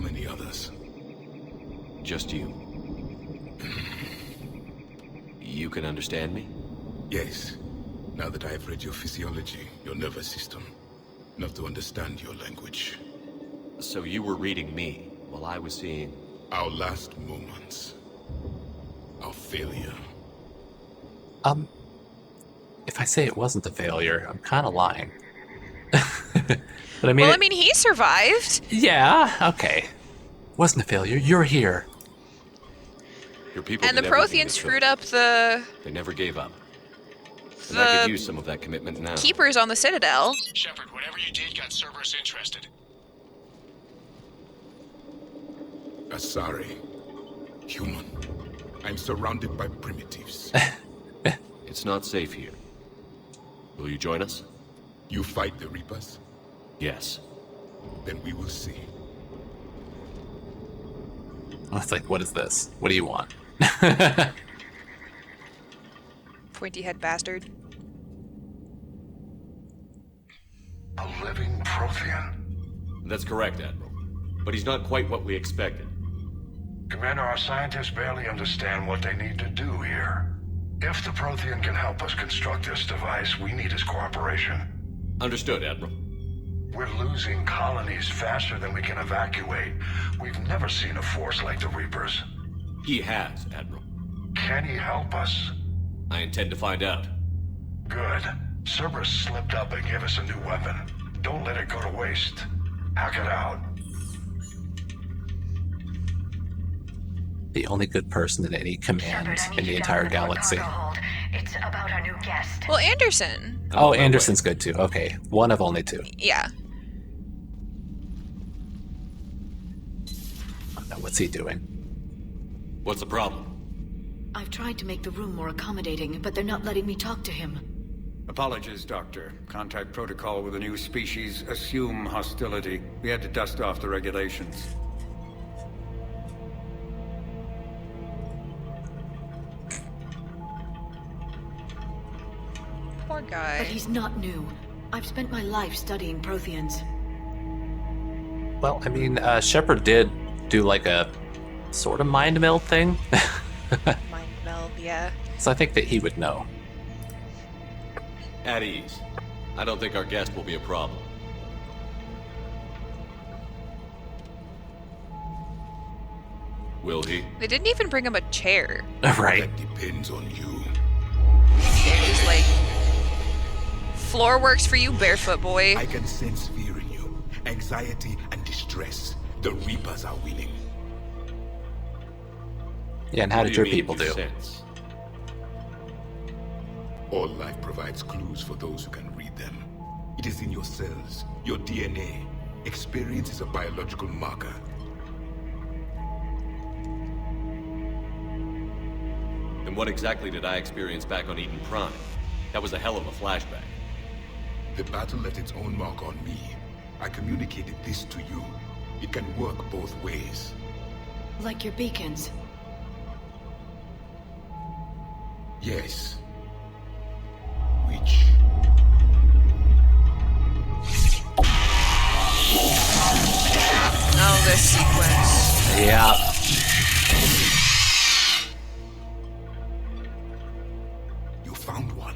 many others? Just you. You can understand me? Yes. Now that I have read your physiology, your nervous system, enough to understand your language. So you were reading me, while I was seeing... Our last moments. Our failure. If I say it wasn't a failure, I'm kind of lying. But I mean, Well, I mean, he survived. yeah, okay. Wasn't a failure. You're here. Your people And the did everything Protheans they screwed could. up the They never gave up. And I could The- use some of that commitment now. keepers on the Citadel. Shepard, whatever you did got Cerberus interested. Asari. Human. I'm surrounded by primitives. It's not safe here. Will you join us? You fight the Reapers? Yes. Then we will see. I was like, what is this? What do you want? Pointy head bastard. A living Prothean. That's correct, Admiral. But he's not quite what we expected. Commander, our scientists barely understand what they need to do here. If the Prothean can help us construct this device, we need his cooperation. Understood, Admiral. We're losing colonies faster than we can evacuate. We've never seen a force like the Reapers. He has, Admiral. Can he help us? I intend to find out. Good. Cerberus slipped up and gave us a new weapon. Don't let it go to waste. Hack it out. The only good person in any command in the entire galaxy. It's about our new guest. Well, Anderson. I'm Oh, on my Anderson's way. good too. Okay, one of only two. Yeah. Now, what's he doing? What's the problem? I've tried to make the room more accommodating, but they're not letting me talk to him. Apologies, Doctor. Contact protocol with a new species. Assume hostility. We had to dust off the regulations. Poor But guy. he's not new. I've spent my life studying Protheans. Well, I mean, Shepard did do like a sort of mind meld thing. Mind meld, yeah. So I think that he would know. At ease. I don't think our guest will be a problem. Will he? They didn't even bring him a chair. Right. That depends on you. It was like, floor works for you, barefoot boy. I can sense fear in you. Anxiety and distress. The Reapers are winning. Yeah, and how What did you your mean, people you do? sense? All life provides clues for those who can read them. It is in your cells, your DNA. Experience is a biological marker. Then what exactly did I experience back on Eden Prime? That was a hell of a flashback. The battle left its own mark on me. I communicated this to you. It can work both ways. Like your beacons. Yes. Which? Oh, this sequence. Yeah. You found one.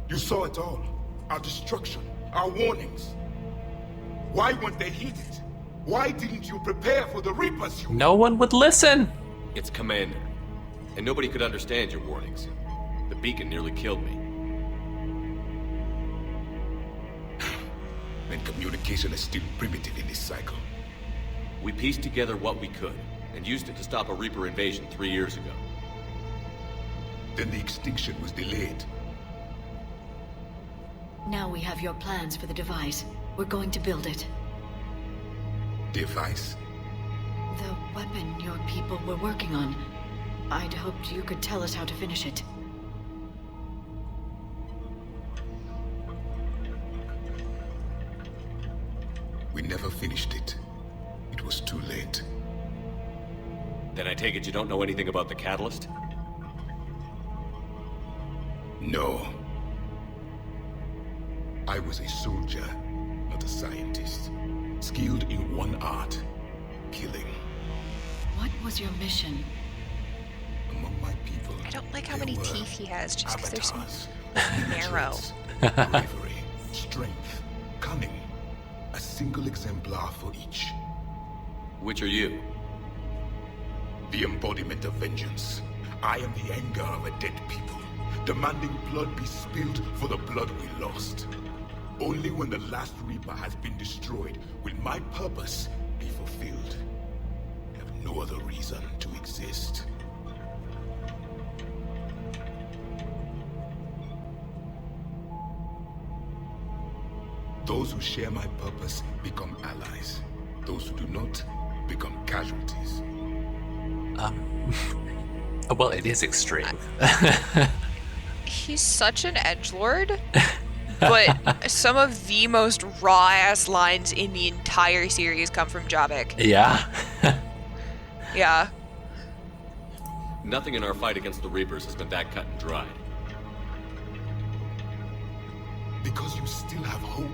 You saw it all. Our destruction, our warnings. Why weren't they heeded? Why didn't you prepare for the Reapers? No one would listen. It's Commander. And nobody could understand your warnings. The beacon nearly killed me. And communication is still primitive in this cycle. We pieced together what we could, and used it to stop a Reaper invasion 3 years ago. Then the extinction was delayed. Now we have your plans for the device. We're going to build it. Device? The weapon your people were working on. I'd hoped you could tell us how to finish it. We never finished it. It was too late. Then I take it you don't know anything about the catalyst? No. I was a soldier, not a scientist. Skilled in one art, killing. was your mission? Among my people, I don't like how there many were teeth he has, just because they're so avatars, narrow. bravery, strength, cunning. A single exemplar for each. Which are you? The embodiment of vengeance. I am the anger of a dead people, demanding blood be spilled for the blood we lost. Only when the last Reaper has been destroyed will my purpose be fulfilled. I have no other reason to exist. Those who share my purpose become allies. Those who do not become casualties. Well, it is extreme. He's such an edgelord, but some of the most raw-ass lines in the entire series come from Javik. Yeah. Yeah. Nothing in our fight against the Reapers has been that cut and dried. Because you still have hope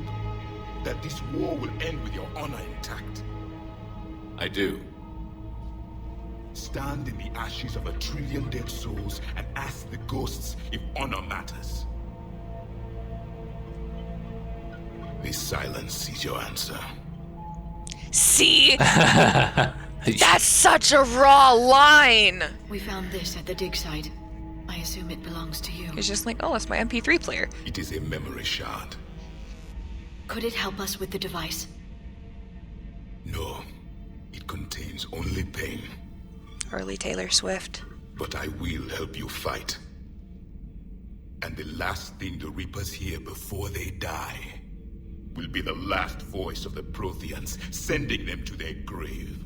that this war will end with your honor intact. I do. Stand in the ashes of 1 trillion dead souls and ask the ghosts if honor matters. This silence is your answer. See? That's such a raw line! We found this at the dig site. I assume it belongs to you. He's just like, oh, that's my MP3 player. It is a memory shard. Could it help us with the device? No, it contains only pain. Early Taylor Swift. But I will help you fight. And the last thing the Reapers hear before they die will be the last voice of the Protheans, sending them to their grave.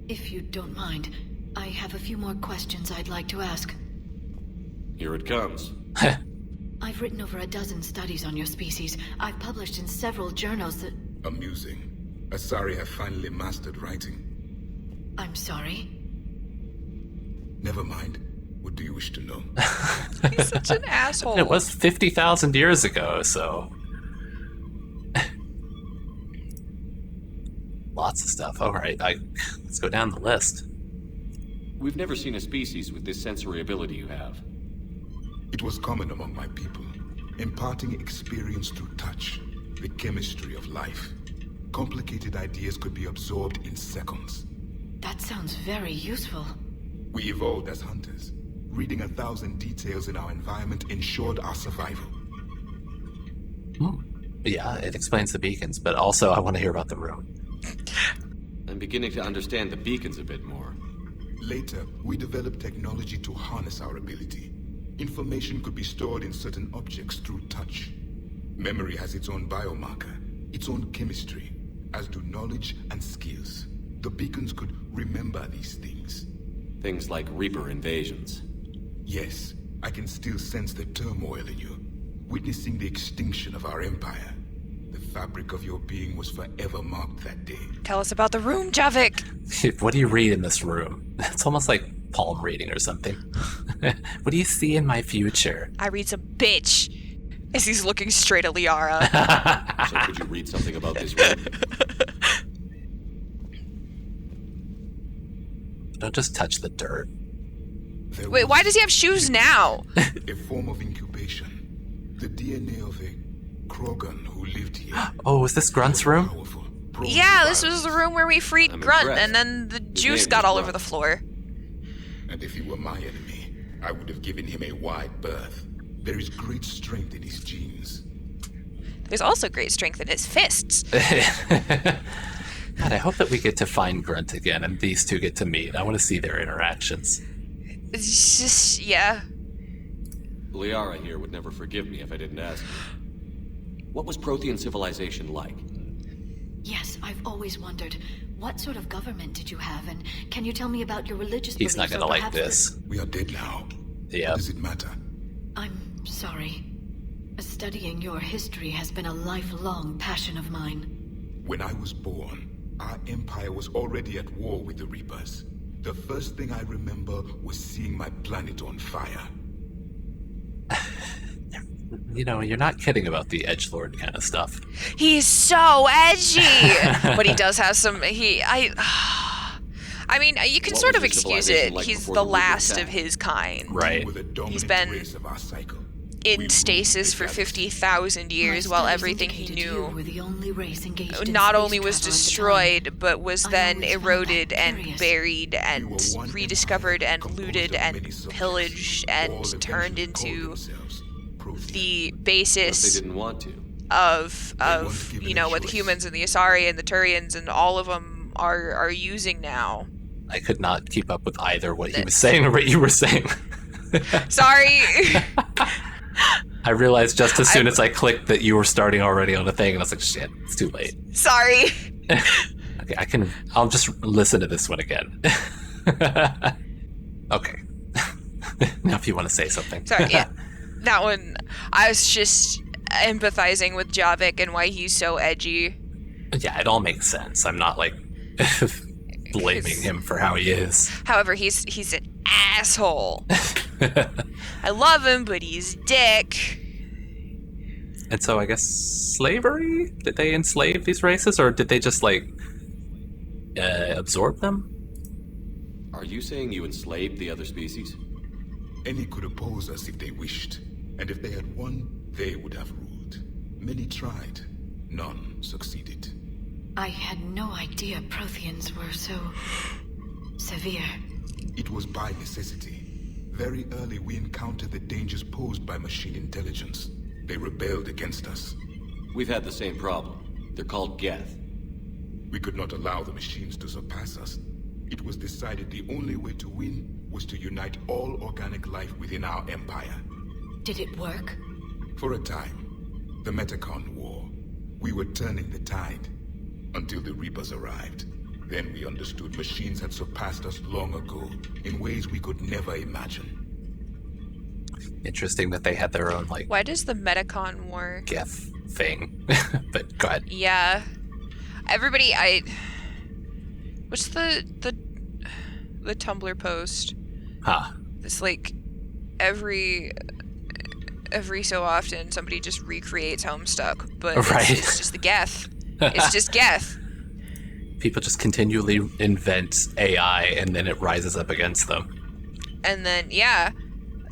If you don't mind, I have a few more questions I'd like to ask. Here it comes. I've written over a dozen studies on your species. I've published in several journals that... Amusing. Asari have finally mastered writing. I'm sorry? Never mind. What do you wish to know? He's such an asshole. It was 50,000 years ago, so... Lots of stuff. All right, let's go down the list. We've never seen a species with this sensory ability you have. It was common among my people, imparting experience through touch, the chemistry of life. Complicated ideas could be absorbed in seconds. That sounds very useful. We evolved as hunters. Reading 1,000 details in our environment ensured our survival. Yeah, it explains the beacons, but also I want to hear about the room. I'm beginning to understand the beacons a bit more. Later, we developed technology to harness our ability. Information could be stored in certain objects through touch. Memory has its own biomarker, its own chemistry, as do knowledge and skills. The beacons could remember these things. Things like Reaper invasions. Yes, I can still sense the turmoil in you, witnessing the extinction of our empire. The fabric of your being was forever marked that day. Tell us about the room, Javik. What do you read in this room? It's almost like palm reading or something. What do you see in my future? I read some bitch. As he's looking straight at Liara. So could you read something about this room? Don't just touch the dirt. Wait, why does he have shoes now? A form of incubation. The DNA of a Krogan who lived here. Oh, is this Grunt's room? Powerful, Yeah, this was the room where we freed I'm Grunt, impressed. and then the juice name got is all Grunt. over the floor. And if he were my enemy, I would have given him a wide berth. There is great strength in his genes. There's also great strength in his fists. God, I hope that we get to find Grunt again and these two get to meet. I want to see their interactions. It's just, yeah. Liara here would never forgive me if I didn't ask her. What was Prothean civilization like? Yes, I've always wondered, what sort of government did you have, and can you tell me about your religious He's not beliefs? gonna or like perhaps this. We are dead now. Yeah. What does it matter? I'm sorry. Studying your history has been a lifelong passion of mine. When I was born, our empire was already at war with the Reapers. The first thing I remember was seeing my planet on fire. You know, you're not kidding about the edgelord kind of stuff. He's so edgy! But he does have some, I I mean, you can What sort was of your excuse civilization it. like He's before the the Reaper last attack? of his kind. Right. We're the dominant been race of our cycle. In We stasis rule for the 50,000 years while everything he You were knew the only race engaged in not space only was travel at the destroyed, but was I then always found eroded that and curious. buried We and were one rediscovered empire and composed looted of and many subjects, pillaged all and turned eventually called into themselves Prothean. the What if they basis didn't want to? of weren't given a what the choice. humans and the Asari and the Turians and all of them are using now. I could not keep up with either what he was saying or what you were saying. Sorry. I realized just as soon as I clicked that you were starting already on a thing, and I was like, shit, it's too late. Sorry. Okay, I'll just listen to this one again. Okay. Now if you want to say something. Sorry, yeah. That one, I was just empathizing with Javik and why he's so edgy. Yeah, it all makes sense. I'm not like blaming him for how he is. However, he's an asshole. I love him, but he's a dick. And so I guess slavery? Did they enslave these races, or did they just like absorb them? Are you saying you enslaved the other species? Any could oppose us if they wished, and if they had won, they would have ruled. Many tried, none succeeded. I had no idea Protheans were so severe. It was by necessity. Very early we encountered the dangers posed by machine intelligence. They rebelled against us. We've had the same problem. They're called Geth. We could not allow the machines to surpass us. It was decided the only way to win was to unite all organic life within our empire. Did it work? For a time, the Metacon War, we were turning the tide. Until the Reapers arrived. Then we understood machines had surpassed us long ago, in ways we could never imagine. Interesting that they had their own like Why does the Metacon War? Geth thing. But go ahead. Yeah. Everybody, what's the Tumblr post? Huh. It's like every so often somebody just recreates Homestuck, but Right. it's just the Geth. It's just Geth. People just continually invent AI and then it rises up against them. And then yeah,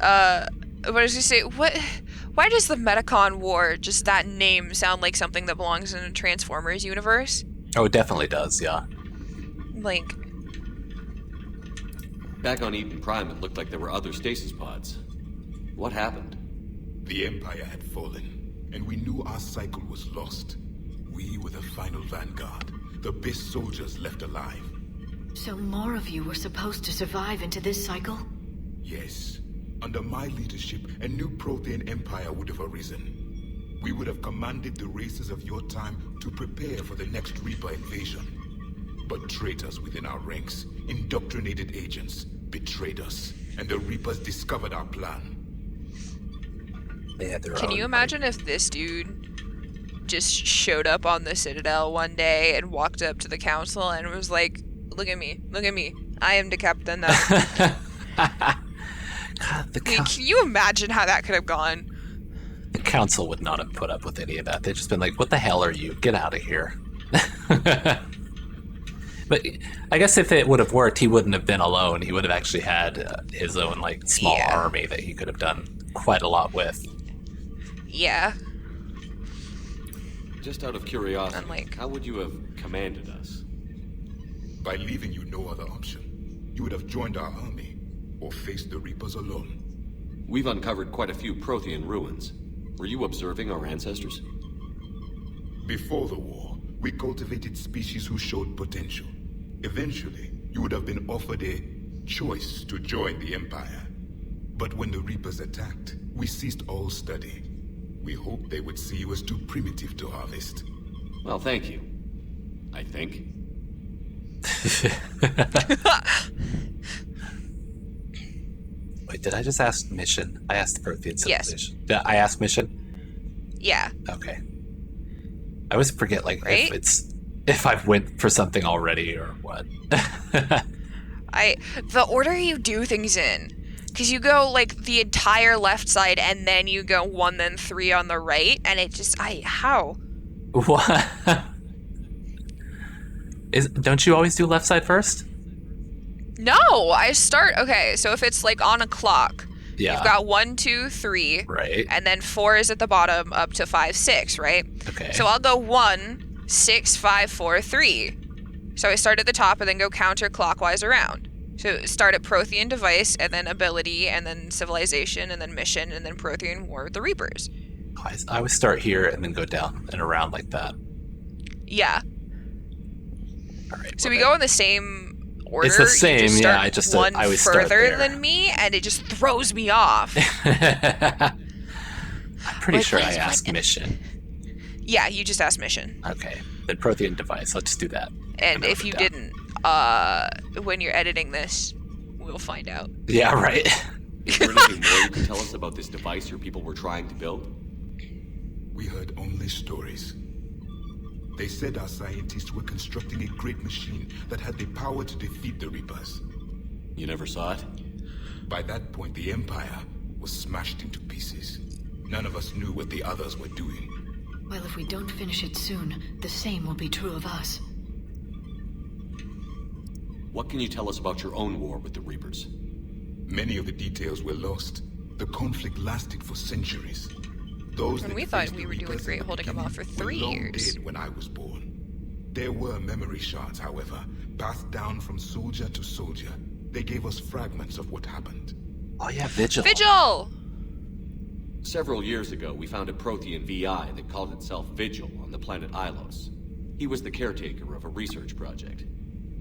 what was I say? Why does the Metacon War, just that name, sound like something that belongs in a Transformers universe? Oh, it definitely does, yeah. Like, Back on Eden Prime, it looked like there were other stasis pods. What happened? The Empire had fallen, and we knew our cycle was lost. We were the final vanguard, the best soldiers left alive. So more of you were supposed to survive into this cycle? Yes. Under my leadership, a new Prothean empire would have arisen. We would have commanded the races of your time to prepare for the next Reaper invasion. But traitors within our ranks, indoctrinated agents, betrayed us, and the Reapers discovered our plan. They had their can own, you imagine if this dude just showed up on the Citadel one day and walked up to the council and was like, look at me, I am the captain now. God, I mean, can you imagine how that could have gone? the council would not have put up with any of that. They'd just been like, what the hell are you? Get out of here. But I guess if it would have worked, he wouldn't have been alone. He would have actually had his own like small Yeah. army that he could have done quite a lot with. Yeah. Just out of curiosity, I'm like- how would you have commanded us? By leaving you no other option, you would have joined our army, or faced the Reapers alone. We've uncovered quite a few Prothean ruins. Were you observing our ancestors? Before the war, we cultivated species who showed potential. Eventually, you would have been offered a choice to join the Empire. But when the Reapers attacked, we ceased all study. We hoped they would see you as too primitive to harvest. Well, thank you. I think. Wait, did I just ask mission? I asked the Prothean Yes. civilization. Did I asked mission? Yeah. Okay. I always forget like Right? if I've went for something already or what. The order you do things in, because you go like the entire left side and then you go 1 then 3 on the right, and it just how? What? Don't you always do left side first? No, I start. Okay, so if it's like on a clock, Yeah. you've got 1, 2, 3, Right. and then 4 is at the bottom up to 5, 6, right? Okay. So I'll go 1, 6, 5, 4, 3. So I start at the top and then go counterclockwise around. So start at Prothean device, and then ability, and then civilization, and then mission, and then Prothean war with the Reapers. I always start here and then go down and around like that. Yeah. All right. So well we go in the same order. It's the You same, just yeah, start I just- one I always start further there. than me, and it just throws me off. I'm pretty Like, sure I what- asked mission. Yeah, you just asked mission. Okay. Then Prothean device. Let's just do that. And I if wrote you it down. didn't, when you're editing this, we'll find out. Yeah, right. Is there anything more you can tell us about this device your people were trying to build? We heard only stories. They said our scientists were constructing a great machine that had the power to defeat the Reapers. You never saw it? By that point, the Empire was smashed into pieces. None of us knew what the others were doing. Well, if we don't finish it soon, the same will be true of us. What can you tell us about your own war with the Reapers? Many of the details were lost. The conflict lasted for centuries. Those And that we thought faced we the were doing Reapers great in the holding them off for beginning were 3 long years. dead when I was born. There were memory shards, however, passed down from soldier to soldier. They gave us fragments of what happened. Oh yeah, Vigil. Vigil! Several years ago, we found a Prothean VI that called itself Vigil on the planet Ilos. He was the caretaker of a research project.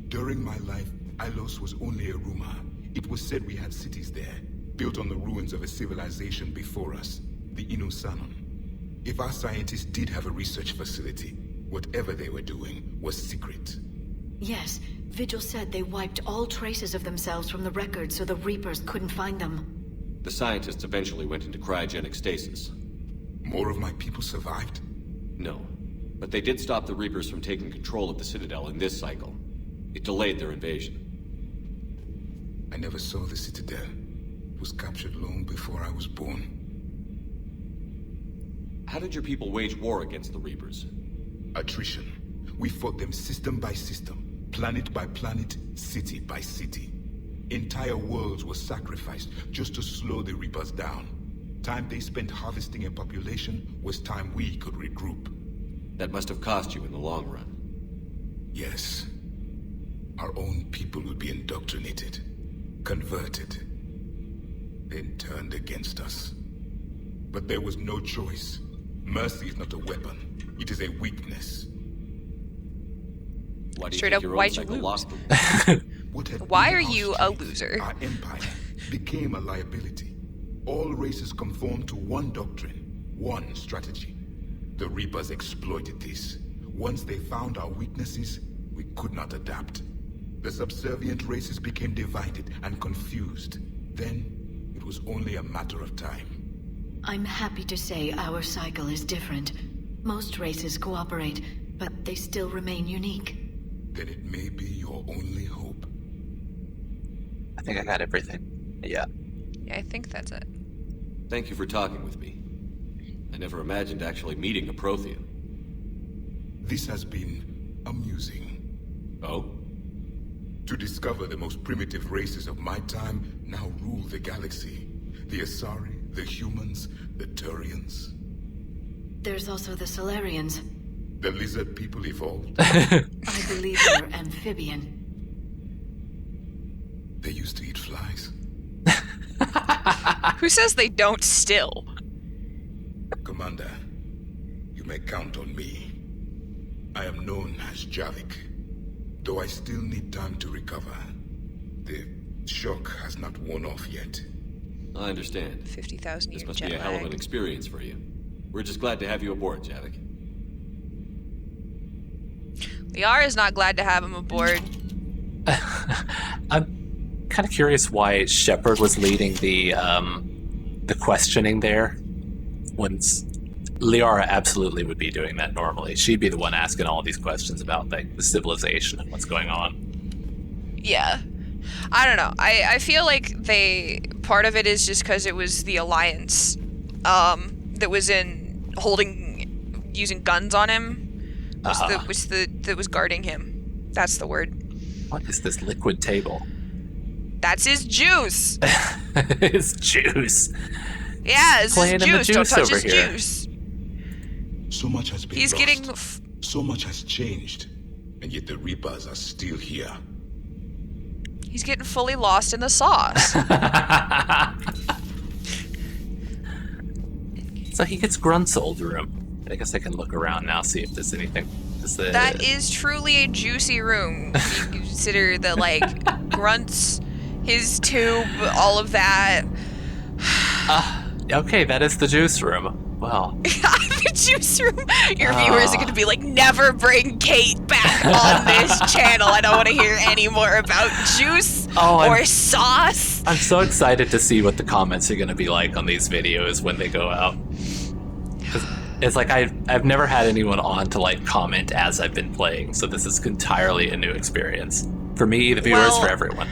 During my life, Ilos was only a rumor. It was said we had cities there, built on the ruins of a civilization before us, the Inusanon. If our scientists did have a research facility, whatever they were doing was secret. Yes, Vigil said they wiped all traces of themselves from the records so the Reapers couldn't find them. The scientists eventually went into cryogenic stasis. More of my people survived? No, but they did stop the Reapers from taking control of the Citadel in this cycle. It delayed their invasion. I never saw the Citadel. It was captured long before I was born. How did your people wage war against the Reapers? Attrition. We fought them system by system, planet by planet, city by city. Entire worlds were sacrificed just to slow the Reapers down. Time they spent harvesting a population was time we could regroup. That must have cost you in the long run. Yes. Our own people would be indoctrinated, converted, then turned against us. But there was no choice. Mercy is not a weapon. It is a weakness. Why do you Straight think up, your own why'd you cycle lose? lost them? What had Why been are our you a strength, loser? Our empire became a liability. All races conformed to one doctrine, one strategy. The Reapers exploited this. Once they found our weaknesses, we could not adapt. The subservient races became divided and confused. Then, it was only a matter of time. I'm happy to say our cycle is different. Most races cooperate, but they still remain unique. Then it may be your only hope. I think I got everything. Yeah. Yeah, I think that's it. Thank you for talking with me. I never imagined actually meeting a Prothean. This has been amusing. Oh? To discover the most primitive races of my time now rule the galaxy. The Asari, the humans, the Turians. There's also the Solarians. The lizard people evolved. I believe they're amphibian. They used to eat flies. Who says they don't still? Commander, you may count on me. I am known as Javik, though I still need time to recover. The shock has not worn off yet. I understand. 50,000 year This must jet be a hell of an lag. experience for you. We're just glad to have you aboard, Javik. Liara is not glad to have him aboard. I'm kind of curious why Shepard was leading the questioning there, when Liara absolutely would be doing that normally. She'd be the one asking all these questions about like the civilization and what's going on. Yeah. I don't know. I feel like part of it is just because it was the Alliance that was using guns on him. That was guarding him. That's the word. What is this liquid table? That's his juice. His juice. Yeah, it's Playing his in the juice. Don't juice touch over his here. juice. So much has been He's lost. getting... So much has changed. And yet the Reapers are still here. He's getting fully lost in the sauce. So he gets Grunt's old room. I guess I can look around now, see if there's anything. That is truly a juicy room. You consider that, like, Grunt's, his tube, all of that. Okay, that is the juice room. Well, The juice room. Your viewers are going to be like, never bring Kate back on this channel. I don't want to hear any more about juice or sauce. I'm so excited to see what the comments are going to be like on these videos when they go out. 'Cause it's like I've never had anyone on to like comment as I've been playing, so this is entirely a new experience for me, the viewers, for everyone.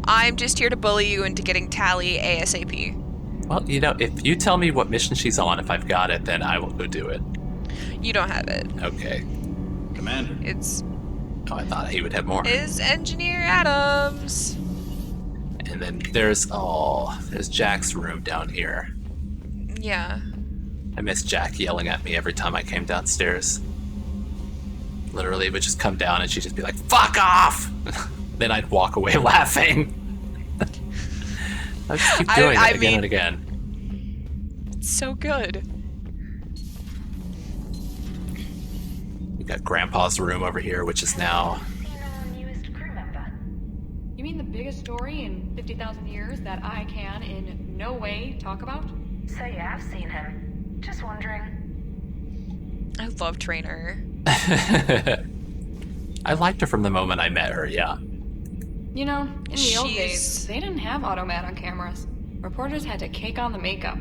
I'm just here to bully you into getting Tally ASAP. Well, you know, if you tell me what mission she's on, if I've got it, then I will go do it. You don't have it. Okay. Commander. It's... Oh, I thought he would have more. Is Engineer Adams. And then there's Jack's room down here. Yeah. I miss Jack yelling at me every time I came downstairs. Literally, it would just come down and she'd just be like, "Fuck off!" Then I'd walk away laughing. I just keep doing that again and again. It's so good. We got Grandpa's room over here, which is now... You mean the biggest story in 50,000 years that I can in no way talk about? So you have seen him. Just wondering. I love Trainer. I liked her from the moment I met her, yeah. You know, in the old days, they didn't have automat on cameras. Reporters had to cake on the makeup.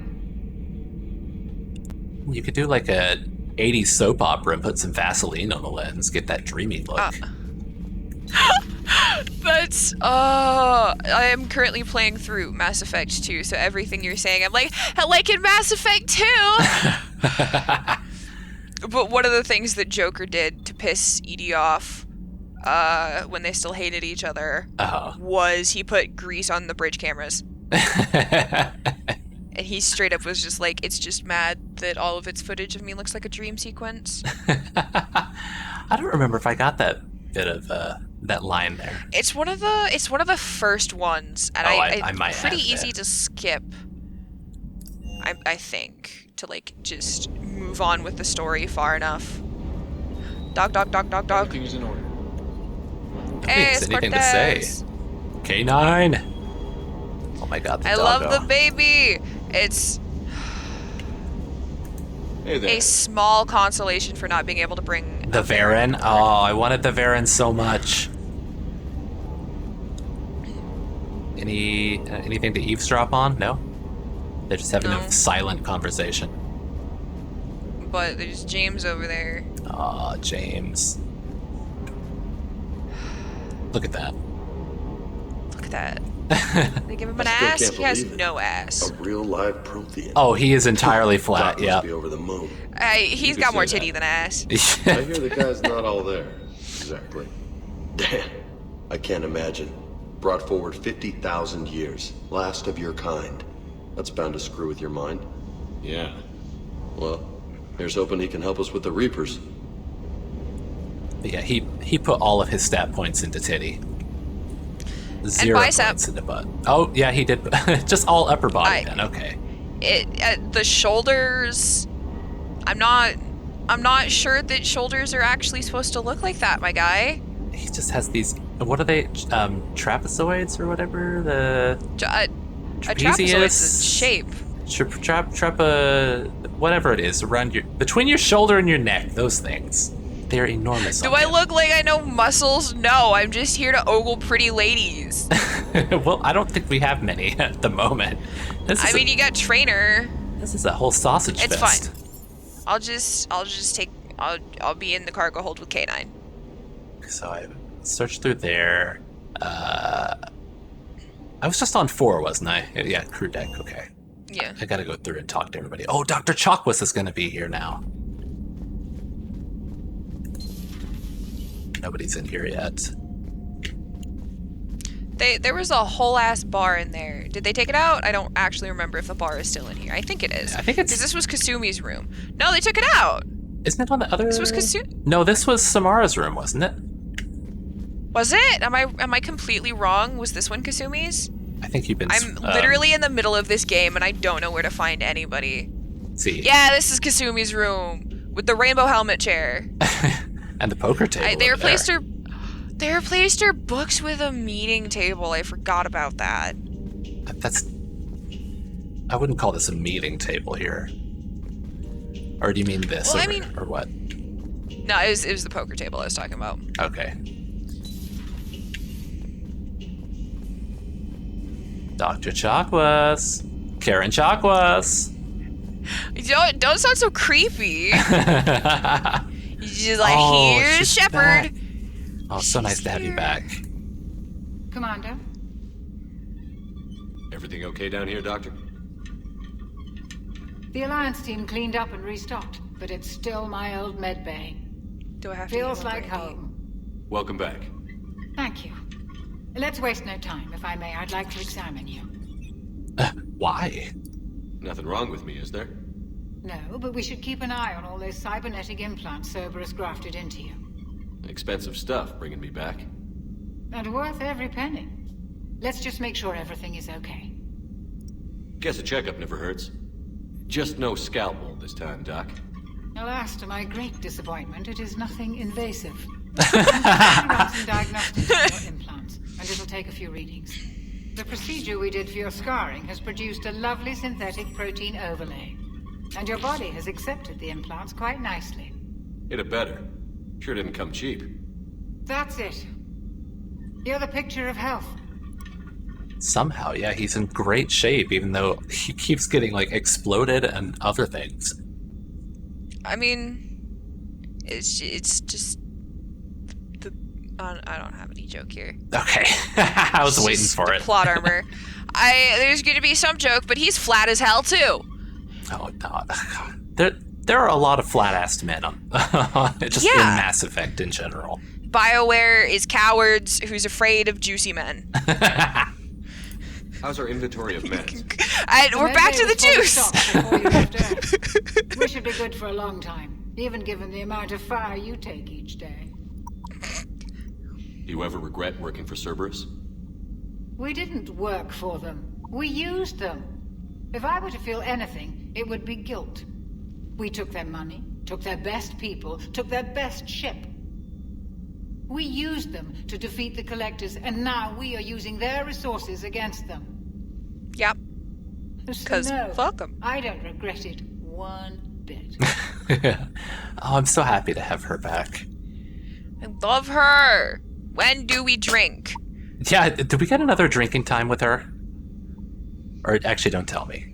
You could do like a 80s soap opera and put some Vaseline on the lens, get that dreamy look. But, I am currently playing through Mass Effect 2, so everything you're saying, I'm like in Mass Effect 2! But one of the things that Joker did to piss Edie off, when they still hated each other, was he put grease on the bridge cameras. And he straight up was just like, it's just mad that all of its footage of me looks like a dream sequence. I don't remember if I got that bit of that line there. It's one of the first ones, and I might have pretty easy that. to skip. I think to like just move on with the story far enough. Dog. Everything's in order. Hey, It's anything to Cortez. say. K9. Oh my God, the I doggo. love the baby. It's Hey there. a small consolation for not being able to bring The Varen? Oh, I wanted the Varen so much. Anything to eavesdrop on? No? They're just having a silent conversation. But there's James over there. Aw, James. Look at that. Look at that. They give him an I still ass. can't He has believe it. no ass. A real live Prothean. Oh, he is entirely flat, Doc yeah. must be over the moon. He's could got more say titty that. than ass. I hear the guy's not all there. Exactly. Damn. I can't imagine. Brought forward 50,000 years. Last of your kind. That's bound to screw with your mind. Yeah. Well, here's hoping he can help us with the Reapers. Yeah, he put all of his stat points into titty. 0 bicep. points into butt. Oh, yeah, he did. Just all upper body then, okay. The shoulders, I'm not sure that shoulders are actually supposed to look like that, my guy. He just has these, what are they, trapezoids or whatever? The A trapezoid is a shape. whatever it is, between your shoulder and your neck, those things. They're enormous. Do I look like I know muscles? No, I'm just here to ogle pretty ladies. Well, I don't think we have many at the moment. You got Trainer. This is a whole sausage It's fest. fine. I'll be in the cargo hold with K9. So I searched through there. I was just on 4, wasn't I? Yeah, crew deck, okay. Yeah. I gotta go through and talk to everybody. Oh, Dr. Chalkwis is gonna be here now. Nobody's in here yet. There was a whole ass bar in there. Did they take it out? I don't actually remember if the bar is still in here. I think it is. I think it's... Because this was Kasumi's room. No, they took it out. Isn't it on the other... This was Kasumi... No, this was Samara's room, wasn't it? Was it? Am I completely wrong? Was this one Kasumi's? I think you've been... I'm literally in the middle of this game and I don't know where to find anybody. See. Yeah, this is Kasumi's room. With the rainbow helmet chair. And the poker table. They replaced her books with a meeting table. I forgot about that. I wouldn't call this a meeting table here. Or do you mean this? Well, or what? No, it was the poker table I was talking about. Okay. Dr. Chakwas. Karen Chakwas. Don't sound so creepy. She's like, here's Shepard. Back. Oh, so nice to have you back. Commander? Everything okay down here, Doctor? The Alliance team cleaned up and restocked, but it's still my old med bay. Do I have Feels to like home. Welcome back. Thank you. Let's waste no time. If I may, I'd like to examine you. Why? Nothing wrong with me, is there? No, but we should keep an eye on all those cybernetic implants Cerberus grafted into you. Expensive stuff bringing me back. And worth every penny. Let's just make sure everything is okay. Guess a checkup never hurts. Just no scalpel this time, Doc. Alas, to my great disappointment, it is nothing invasive. I'm run some diagnostics on your implants, and it'll take a few readings. The procedure we did for your scarring has produced a lovely synthetic protein overlay. And your body has accepted the implants quite nicely. It had better. Sure didn't come cheap. That's it. You're the picture of health. Somehow, yeah, he's in great shape, even though he keeps getting, like, exploded and other things. I mean, it's just... I don't have any joke here. Okay. I was waiting for it. Plot armor. There's going to be some joke, but he's flat as hell, too. Oh, no. There are a lot of flat-assed men just in Mass Effect in general. BioWare is cowards who's afraid of juicy men. How's our inventory of meds? We're back to the juice! We should be good for a long time, even given the amount of fire you take each day. Do you ever regret working for Cerberus? We didn't work for them. We used them. If I were to feel anything, it would be guilt. We took their money, took their best people, took their best ship. We used them to defeat the Collectors, and now we are using their resources against them. Yep. Because fuck them. I don't regret it one bit. Oh, I'm so happy to have her back. I love her. When do we drink? Yeah, did we get another drinking time with her? Or actually, don't tell me.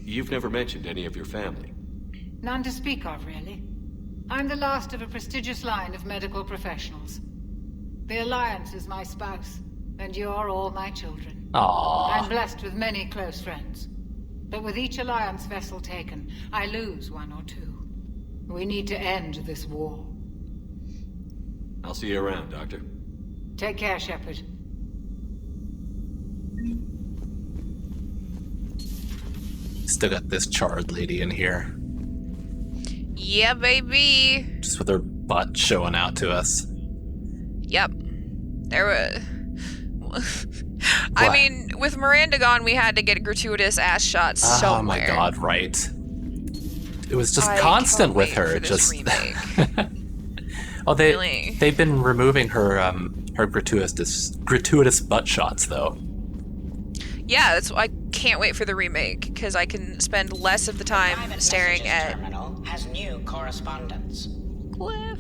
You've never mentioned any of your family. None to speak of, really. I'm the last of a prestigious line of medical professionals. The Alliance is my spouse, and you're all my children. Aww. I'm blessed with many close friends. But with each Alliance vessel taken, I lose one or two. We need to end this war. I'll see you around, Doctor. Take care, Shepard. Still got this charred lady in here. Yeah, baby. Just with her butt showing out to us. Yep. There were... I mean, with Miranda gone, we had to get gratuitous ass shots somewhere. Oh my god, right. It was just constant with her. Just oh, they've been removing her her gratuitous butt shots though. Yeah, that's why I can't wait for the remake because I can spend less of the time staring at. Terminal has new correspondence. Cliff.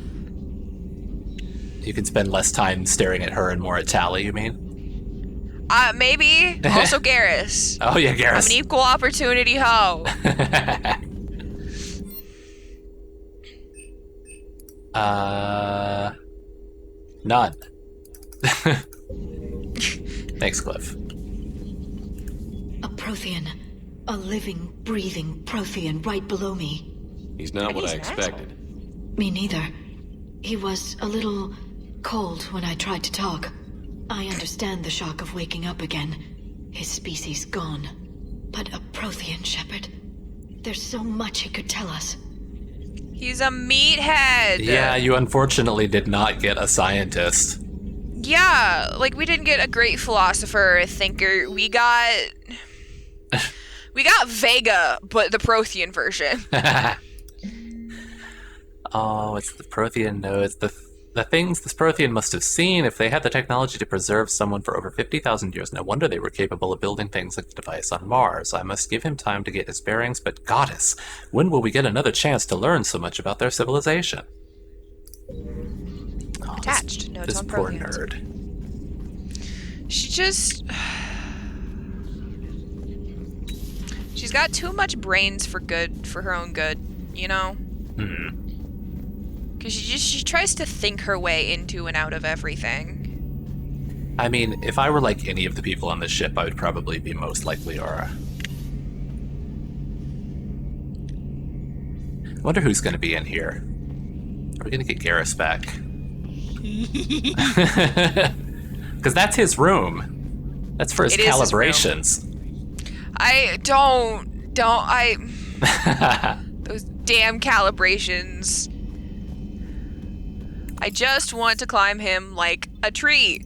You can spend less time staring at her and more at Tally. You mean? Maybe. Also Garrus. Oh yeah, Garrus. I'm an equal opportunity hoe. None. Thanks, Cliff. A Prothean. A living, breathing Prothean right below me. He's not what I expected. Me neither. He was a little cold when I tried to talk. I understand the shock of waking up again. His species gone. But a Prothean, Shepard. There's so much he could tell us. He's a meathead! Yeah, you unfortunately did not get a scientist. Yeah, like, we didn't get a great philosopher or thinker. We got Vega, but the Prothean version. Oh, it's the Prothean nodes. The things this Prothean must have seen if they had the technology to preserve someone for over 50,000 years. No wonder they were capable of building things like the device on Mars. I must give him time to get his bearings, but goddess, when will we get another chance to learn so much about their civilization? Oh, Attached notes this on poor Protheans. nerd. She just... She's got too much brains for her own good, you know? Because she tries to think her way into and out of everything. I mean, if I were like any of the people on the ship, I would probably be most like Liara. I wonder who's going to be in here. Are we going to get Garrus back? Because that's his room. That's for his calibrations. Those damn calibrations. I just want to climb him like a tree.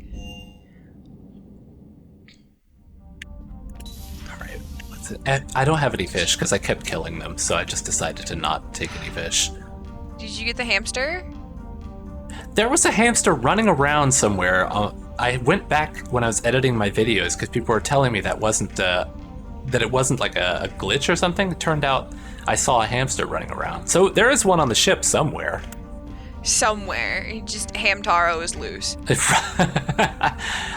Alright, what's it? I don't have any fish because I kept killing them, so I just decided to not take any fish. Did you get the hamster? There was a hamster running around somewhere. I went back when I was editing my videos because people were telling me that it wasn't like a glitch or something. It turned out I saw a hamster running around. So there is one on the ship somewhere. Just Hamtaro is loose.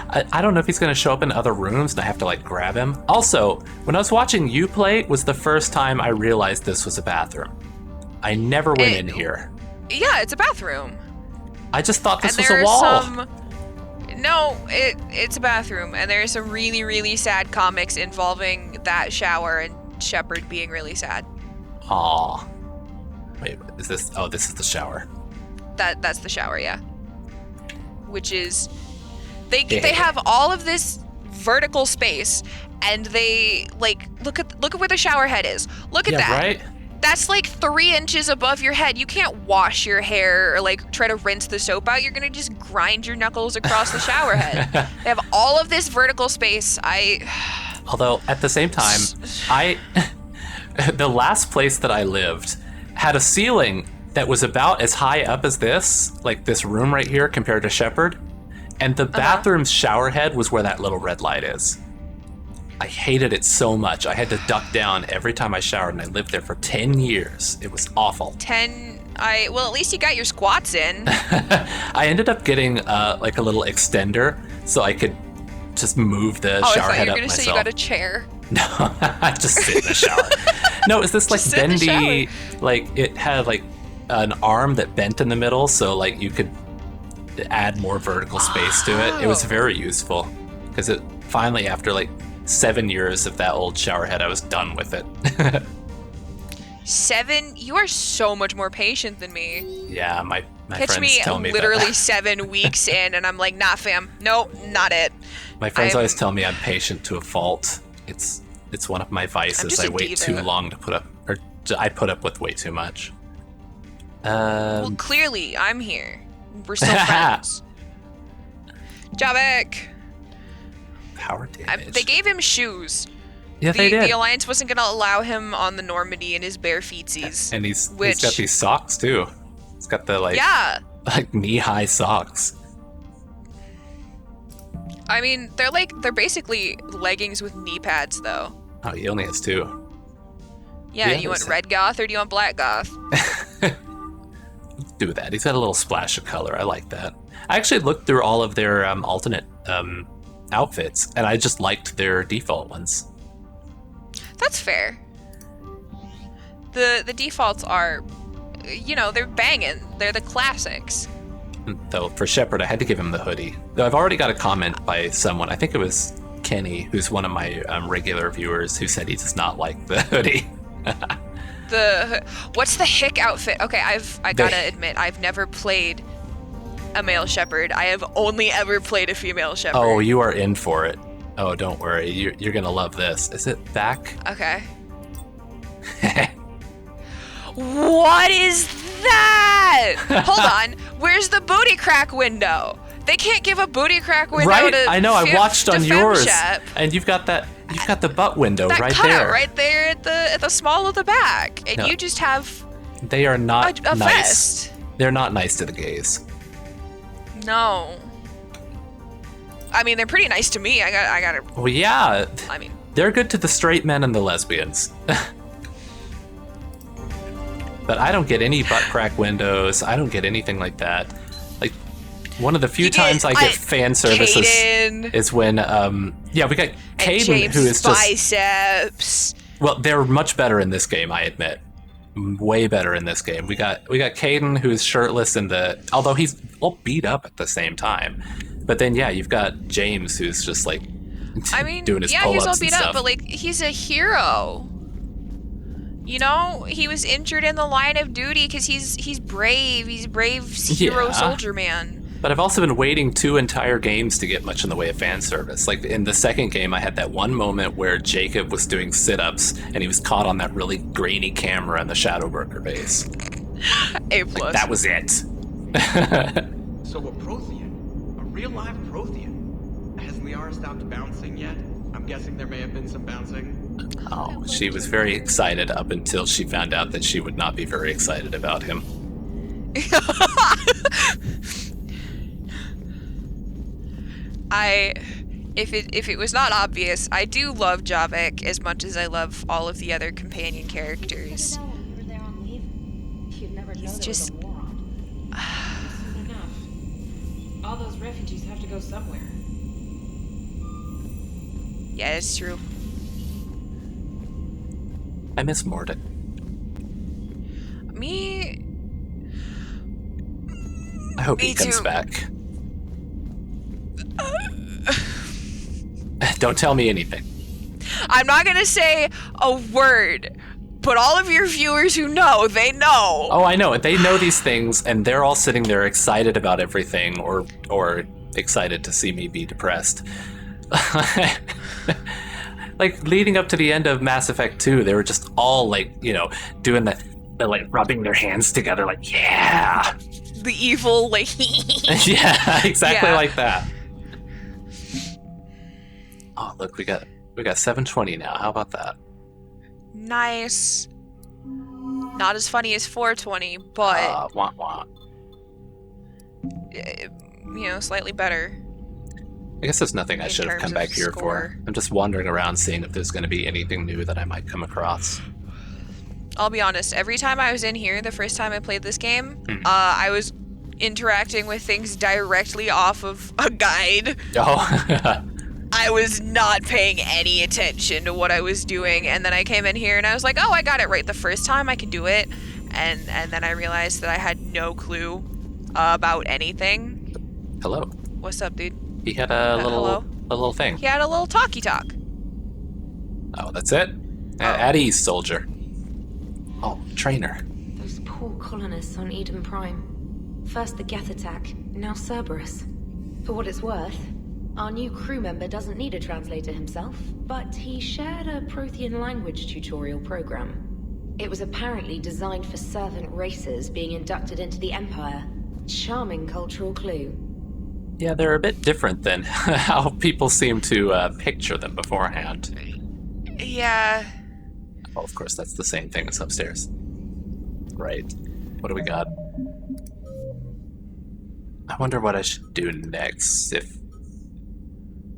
I don't know if he's going to show up in other rooms and I have to like grab him. Also, when I was watching you play was the first time I realized this was a bathroom. I never went in here. Yeah, it's a bathroom. I just thought this was a wall. No, it's a bathroom, and there's some really, really sad comics involving that shower and Shepard being really sad. Aw. Wait, is this... Oh, this is the shower. That's the shower, yeah. Which is... They have all of this vertical space, and they, like, look at where the shower head is. Look at that. Right? That's like 3 inches above your head. You can't wash your hair or like try to rinse the soap out. You're gonna just grind your knuckles across the shower head. They have all of this vertical space. Although at the same time, the last place that I lived had a ceiling that was about as high up as this, like this room right here compared to Shepard. And the bathroom's shower head was where that little red light is. I hated it so much. I had to duck down every time I showered, and I lived there for 10 years. It was awful. Well, at least you got your squats in. I ended up getting like a little extender so I could just move the shower head up myself. I thought you were going to say you got a chair. No, I just sit in the shower. No, is this like bendy, like it had like an arm that bent in the middle so like you could add more vertical space to it. It was very useful because it finally, after like 7 years of that old shower head, I was done with it. 7? You are so much more patient than me. Yeah, my friends tell me that. Catch me literally 7 weeks in, and I'm like, nah, fam. Nope, not it. My friends always tell me I'm patient to a fault. It's one of my vices. I wait too long to put up, or I put up with way too much. Well, clearly, I'm here. We're still friends. Javik! Power damage. They gave him shoes. Yeah, they did. The Alliance wasn't going to allow him on the Normandy in his bare feetsies. And he's got these socks, too. He's got the, like knee-high socks. I mean, they're basically leggings with knee pads, though. Oh, he only has 2. Yeah, you want red goth or do you want black goth? Do that. He's got a little splash of color. I like that. I actually looked through all of their alternate outfits, and I just liked their default ones. That's fair. The defaults are, they're banging. They're the classics. Though for Shepard, I had to give him the hoodie. Though I've already got a comment by someone, I think it was Kenny, who's one of my regular viewers, who said he does not like the hoodie. What's the hick outfit? Okay, I gotta admit, I've never played a male shepherd. I have only ever played a female shepherd. Oh, you are in for it. Oh, don't worry. You're gonna love this. Is it back? Okay. What is that? Hold on. Where's the booty crack window? They can't give a booty crack window right? to I know. I watched on yours, Femshep. and you've got that. You've got the butt window That right cutout there. right there at the small of the back, and No. you just have They are not a nice. vest. They're not nice to the gays. No. I mean, they're pretty nice to me. I gotta. Well, yeah. I mean, they're good to the straight men and the lesbians. But I don't get any butt crack windows. I don't get anything like that. Like, one of the few times I get fan services Caden. is when, yeah, we got Caden, James who is just, biceps. well, they're much better in this game, I admit. Way better in this game. We got Caden, who is shirtless although he's all beat up at the same time. But then, yeah, you've got James, who's just like, I mean, doing his yeah, pull-ups he's all and beat stuff. up, but like, he's a hero. You know, he was injured in the line of duty because he's brave. He's brave hero Yeah. soldier man. But I've also been waiting 2 entire games to get much in the way of fan service. Like in the second game, I had that one moment where Jacob was doing sit-ups and he was caught on that really grainy camera in the Shadowbroker base. A+. Like, that was it. So a Prothean, a real live Prothean. Has Liara stopped bouncing yet? I'm guessing there may have been some bouncing. Oh, she was very excited up until she found out that she would not be very excited about him. If it was not obvious, I do love Javik as much as I love all of the other companion characters. He's just All those refugees have to go somewhere. yeah, it's true. I miss Mordin. Me I hope he Me comes too. back. Don't tell me anything. I'm not gonna say a word, but all of your viewers who know, they know. Oh, I know. They know these things, and they're all sitting there excited about everything, or excited to see me be depressed. Like, leading up to the end of Mass Effect 2, they were just all, like, you know, doing the like, rubbing their hands together, like, yeah! The evil, like, Yeah, exactly Yeah. like that. Oh, look, we got 720 now. How about that? Nice. Not as funny as 420, but Wah, wah. you know, slightly better. I guess there's nothing I In should have come terms back of here score. for. I'm just wandering around seeing if there's going to be anything new that I might come across. I'll be honest, every time I was in here, the first time I played this game, I was interacting with things directly off of a guide. Oh. I was not paying any attention to what I was doing, and then I came in here and I was like, oh, I got it right the first time, I can do it. And then I realized that I had no clue about anything. Hello. What's up, dude? He had a little thing. He had a little talkie talk. Oh, that's it? At ease, soldier. Oh, trainer. Those poor colonists on Eden Prime. First the Geth attack, now Cerberus. For what it's worth, our new crew member doesn't need a translator himself, but he shared a Prothean language tutorial program. It was apparently designed for servant races being inducted into the Empire. Charming cultural clue. Yeah, they're a bit different than how people seem to picture them beforehand. Yeah. Oh, of course, that's the same thing as upstairs. Right. What do we got? I wonder what I should do next.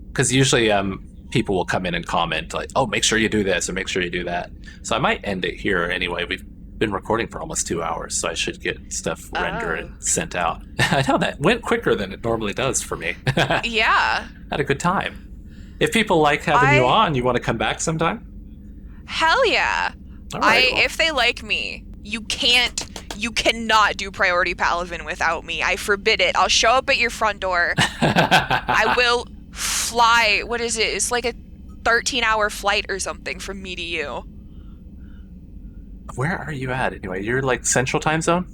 Because usually people will come in and comment like, oh, make sure you do this or make sure you do that. So I might end it here anyway. We've been recording for almost 2 hours, so I should get stuff rendered and sent out. I know that went quicker than it normally does for me. Yeah. Had a good time. If people like having you on, you want to come back sometime? Hell yeah. All right, well. If they like me, you cannot do Priority Paladin without me. I forbid it. I'll show up at your front door. I will fly. What is it? It's like a 13-hour flight or something from me to you. Where are you at anyway? You're like Central Time Zone?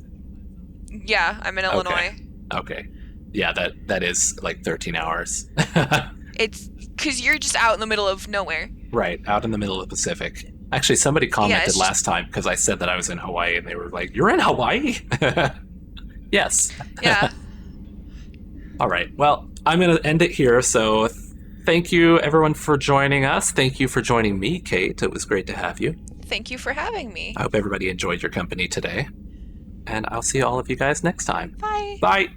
Yeah, I'm in Illinois. Okay. Yeah, that is like 13 hours. It's because you're just out in the middle of nowhere. Right, out in the middle of the Pacific. Actually, somebody commented just... last time because I said that I was in Hawaii, and they were like, "You're in Hawaii?" Yes. Yeah. All right. Well, I'm going to end it here. So thank you, everyone, for joining us. Thank you for joining me, Kate. It was great to have you. Thank you for having me. I hope everybody enjoyed your company today. And I'll see all of you guys next time. Bye. Bye.